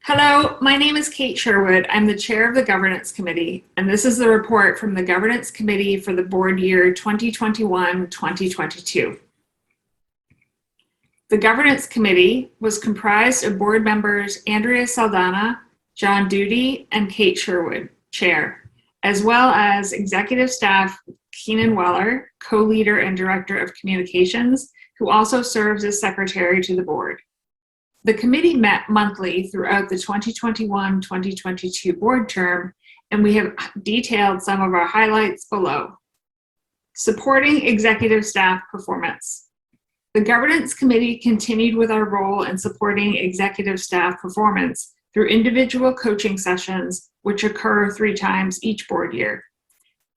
Hello, my name is Kate Sherwood. I'm the chair of the Governance Committee, and this is the report from the Governance Committee for the board year 2021-2022. The Governance Committee was comprised of board members Andrea Saldana, John Duty, and Kate Sherwood, chair, as well as executive staff Keenan Weller, co-leader and director of communications, who also serves as secretary to the board. The committee met monthly throughout the 2021-2022 board term, and we have detailed some of our highlights below. Supporting executive staff performance. The Governance Committee continued with our role in supporting executive staff performance through individual coaching sessions, which occur 3 times each board year.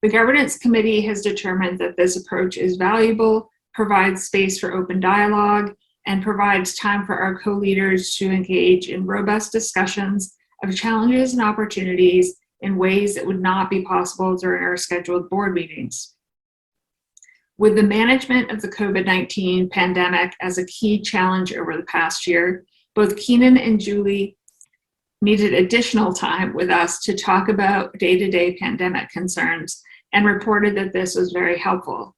The Governance Committee has determined that this approach is valuable, provides space for open dialogue, and provides time for our co-leaders to engage in robust discussions of challenges and opportunities in ways that would not be possible during our scheduled board meetings. With the management of the COVID-19 pandemic as a key challenge over the past year, both Keenan and Julie needed additional time with us to talk about day-to-day pandemic concerns and reported that this was very helpful.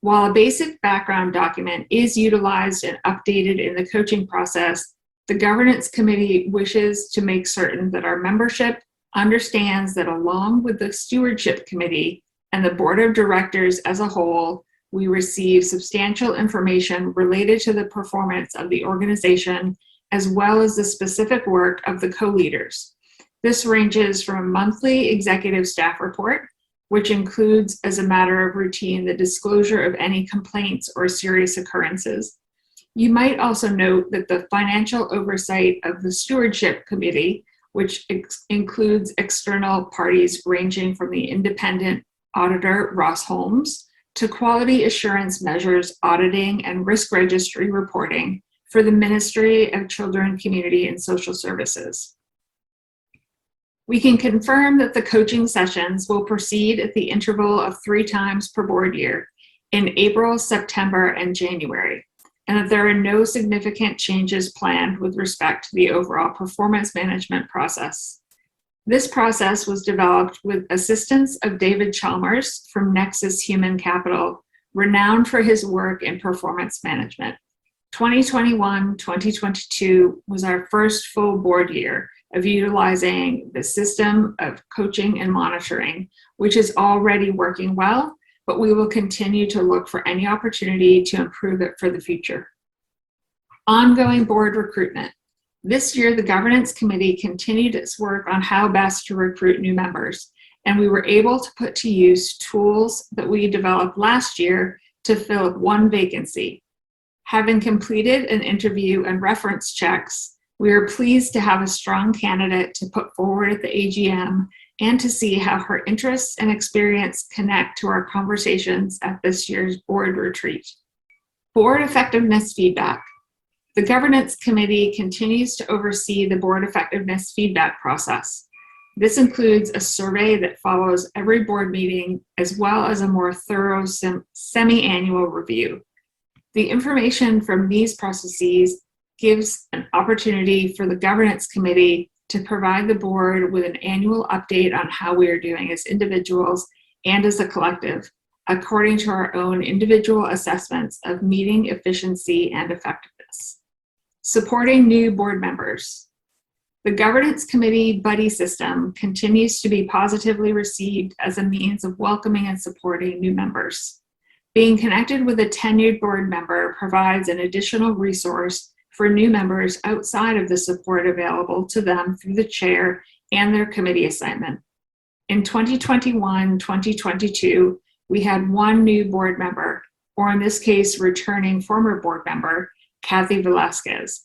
While a basic background document is utilized and updated in the coaching process, the Governance Committee wishes to make certain that our membership understands that along with the Stewardship Committee and the Board of Directors as a whole, we receive substantial information related to the performance of the organization as well as the specific work of the co-leaders. This ranges from a monthly executive staff report, which includes, as a matter of routine, the disclosure of any complaints or serious occurrences. You might also note that the financial oversight of the Stewardship Committee, which includes external parties ranging from the independent auditor, Ross Holmes, to quality assurance measures auditing and risk registry reporting for the Ministry of Children, Community, and Social Services. We can confirm that the coaching sessions will proceed at the interval of 3 times per board year in April, September, and January, and that there are no significant changes planned with respect to the overall performance management process. This process was developed with assistance of David Chalmers from Nexus Human Capital, renowned for his work in performance management. 2021-2022 was our first full board year of utilizing the system of coaching and monitoring, which is already working well, but we will continue to look for any opportunity to improve it for the future. Ongoing board recruitment. This year, the Governance Committee continued its work on how best to recruit new members, and we were able to put to use tools that we developed last year to fill 1 vacancy. Having completed an interview and reference checks, we are pleased to have a strong candidate to put forward at the AGM and to see how her interests and experience connect to our conversations at this year's board retreat. Board effectiveness feedback. The Governance Committee continues to oversee the board effectiveness feedback process. This includes a survey that follows every board meeting, as well as a more thorough semi-annual review. The information from these processes gives an opportunity for the Governance Committee to provide the board with an annual update on how we are doing as individuals and as a collective, according to our own individual assessments of meeting efficiency and effectiveness. Supporting new board members. The Governance Committee buddy system continues to be positively received as a means of welcoming and supporting new members. Being connected with a tenured board member provides an additional resource for new members outside of the support available to them through the chair and their committee assignment. In 2021-2022, we had 1 new board member, or in this case, returning former board member, Kathy Velasquez.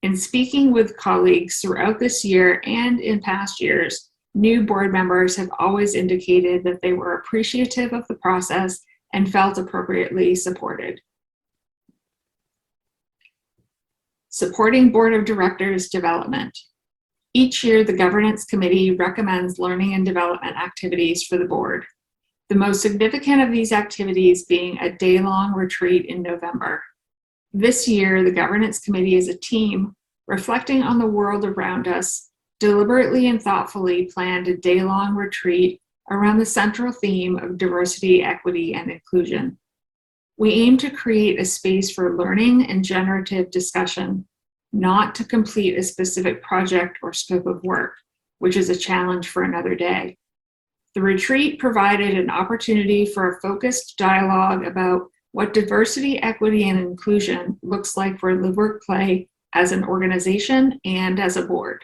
In speaking with colleagues throughout this year and in past years, new board members have always indicated that they were appreciative of the process and felt appropriately supported. Supporting Board of Directors development. Each year, the Governance Committee recommends learning and development activities for the board. The most significant of these activities being a day-long retreat in November. This year, the Governance Committee as a team reflecting on the world around us, deliberately and thoughtfully planned a day-long retreat around the central theme of diversity, equity, and inclusion. We aim to create a space for learning and generative discussion, not to complete a specific project or scope of work, which is a challenge for another day. The retreat provided an opportunity for a focused dialogue about what diversity, equity, and inclusion looks like for LiveWorkPlay as an organization and as a board.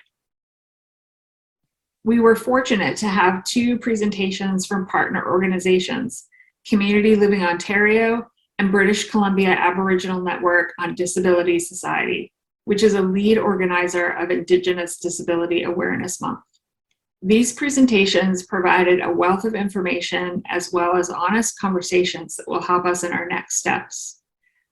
We were fortunate to have 2 presentations from partner organizations, Community Living Ontario and British Columbia Aboriginal Network on Disability Society, which is a lead organizer of Indigenous Disability Awareness Month. These presentations provided a wealth of information as well as honest conversations that will help us in our next steps.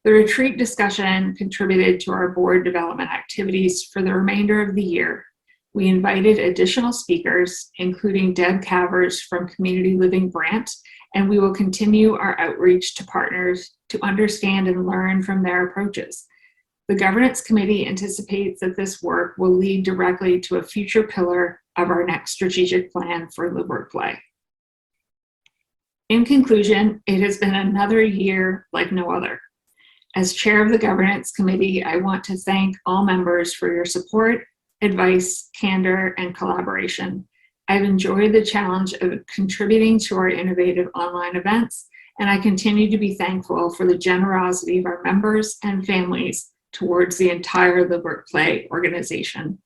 The retreat discussion contributed to our board development activities for the remainder of the year. We invited additional speakers, including Deb Cavers from Community Living Brant, and we will continue our outreach to partners to understand and learn from their approaches. The Governance Committee anticipates that this work will lead directly to a future pillar of our next strategic plan for LiveWorkPlay. In conclusion, it has been another year like no other. As chair of the Governance Committee, I want to thank all members for your support, advice, candor, and collaboration. I've enjoyed the challenge of contributing to our innovative online events, and I continue to be thankful for the generosity of our members and families towards the entire LiveWorkPlay organization.